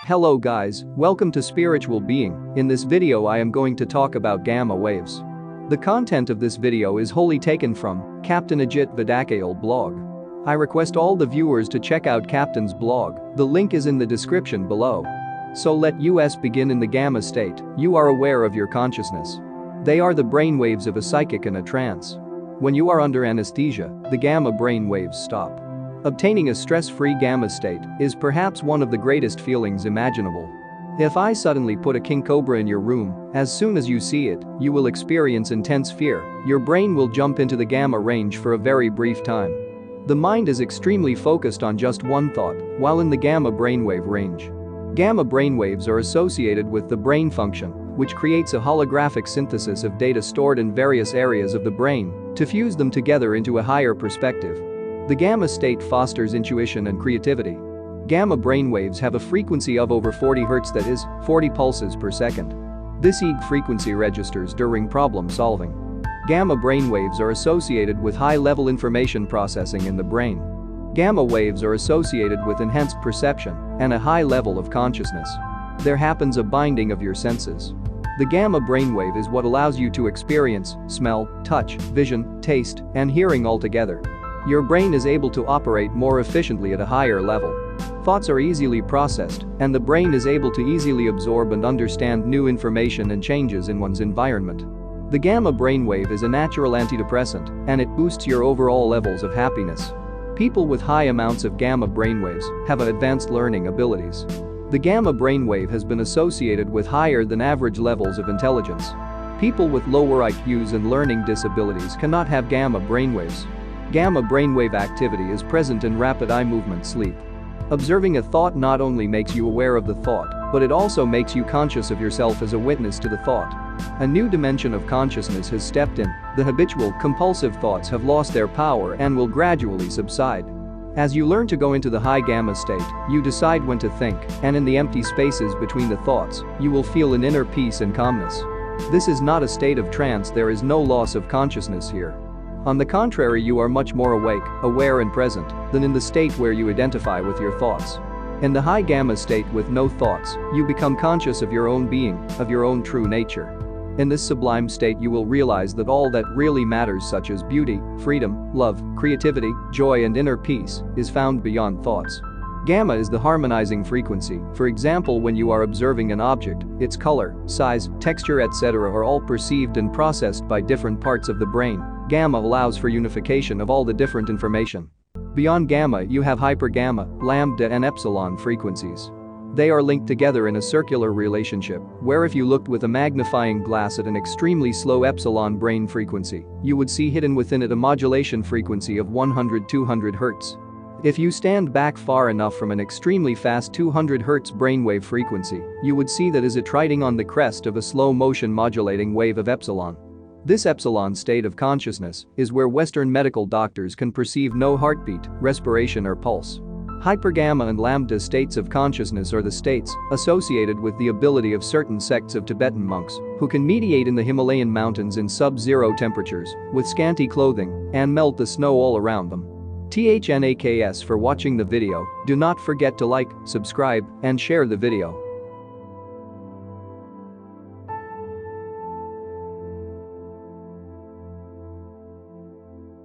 Hello guys, welcome to Spiritual Being. In this video I am going to talk about gamma waves. The content of this video is wholly taken from Captain Ajit Vadakayil blog. I request all the viewers to check out Captain's blog, the link is in the description below. So let us begin. In the gamma state, you are aware of your consciousness. They are the brain waves of a psychic in a trance. When you are under anesthesia, the gamma brain waves stop. Obtaining a stress-free gamma state is perhaps one of the greatest feelings imaginable. If I suddenly put a king cobra in your room, as soon as you see it, you will experience intense fear. Your brain will jump into the gamma range for a very brief time. The mind is extremely focused on just one thought, while in the gamma brainwave range. Gamma brainwaves are associated with the brain function, which creates a holographic synthesis of data stored in various areas of the brain to fuse them together into a higher perspective. The gamma state fosters intuition and creativity. Gamma brainwaves have a frequency of over 40 Hz, that is, 40 pulses per second. This EEG frequency registers during problem solving. Gamma brainwaves are associated with high-level information processing in the brain. Gamma waves are associated with enhanced perception and a high level of consciousness. There happens a binding of your senses. The gamma brainwave is what allows you to experience smell, touch, vision, taste, and hearing all together. Your brain is able to operate more efficiently at a higher level. Thoughts are easily processed, and the brain is able to easily absorb and understand new information and changes in one's environment. The gamma brainwave is a natural antidepressant, and it boosts your overall levels of happiness. People with high amounts of gamma brainwaves have advanced learning abilities. The gamma brainwave has been associated with higher than average levels of intelligence. People with lower IQs and learning disabilities cannot have gamma brainwaves. Gamma brainwave activity is present in rapid eye movement sleep. Observing a thought not only makes you aware of the thought, but it also makes you conscious of yourself as a witness to the thought. A new dimension of consciousness has stepped in. The habitual, compulsive thoughts have lost their power and will gradually subside. As you learn to go into the high gamma state, you decide when to think, and in the empty spaces between the thoughts, you will feel an inner peace and calmness. This is not a state of trance. There is no loss of consciousness here. On the contrary, you are much more awake, aware and present than in the state where you identify with your thoughts. In the high gamma state with no thoughts, you become conscious of your own being, of your own true nature. In this sublime state you will realize that all that really matters, such as beauty, freedom, love, creativity, joy and inner peace, is found beyond thoughts. Gamma is the harmonizing frequency. For example, when you are observing an object, its color, size, texture etc. are all perceived and processed by different parts of the brain. Gamma allows for unification of all the different information. Beyond gamma you have hypergamma, lambda and epsilon frequencies. They are linked together in a circular relationship, where if you looked with a magnifying glass at an extremely slow epsilon brain frequency, you would see hidden within it a modulation frequency of 100-200 Hz. If you stand back far enough from an extremely fast 200 Hz brainwave frequency, you would see that is it riding on the crest of a slow motion modulating wave of epsilon. This epsilon state of consciousness is where Western medical doctors can perceive no heartbeat, respiration or pulse. Hypergamma and lambda states of consciousness are the states associated with the ability of certain sects of Tibetan monks who can meditate in the Himalayan mountains in sub-zero temperatures with scanty clothing and melt the snow all around them. Thanks for watching the video. Do not forget to like, subscribe and share the video.